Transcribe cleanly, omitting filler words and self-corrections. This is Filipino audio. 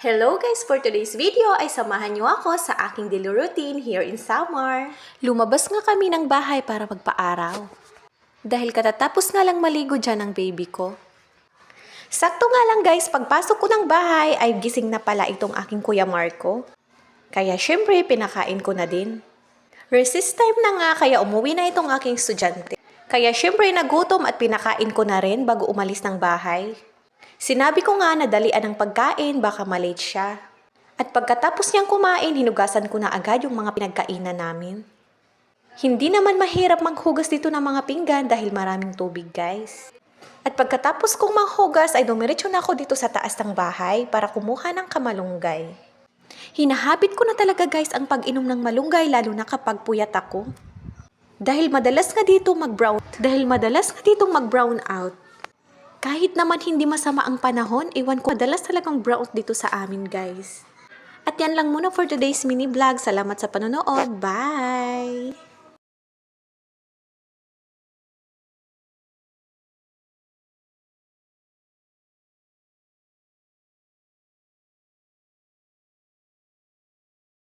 Hello guys! For today's video ay samahan niyo ako sa aking daily routine here in Samar. Lumabas nga kami ng bahay para magpa-araw. Dahil katatapos nga lang maligo dyan ng baby ko. Sakto nga lang guys, pagpasok ko ng bahay ay gising na pala itong aking Kuya Marco. Kaya syempre pinakain ko na din. Recess time na nga kaya umuwi na itong aking estudyante. Kaya syempre nagutom at pinakain ko na rin bago umalis ng bahay. Sinabi ko nga na dalian ng pagkain, baka malate siya. At pagkatapos niyang kumain, hinugasan ko na agad yung mga pinagkainan namin. Hindi naman mahirap maghugas dito ng mga pinggan dahil maraming tubig guys. At pagkatapos kong manghugas ay dumiretso na ako dito sa taas ng bahay para kumuha ng kamalunggay. Hinahabit ko na talaga guys ang pag-inom ng malunggay lalo na kapag puyat ako. Dahil madalas nga dito mag-brown out. Kahit naman hindi masama ang panahon, ewan ko, madalas talagang brown dito sa amin guys. At yan lang muna for today's mini vlog. Salamat sa panonood. Bye!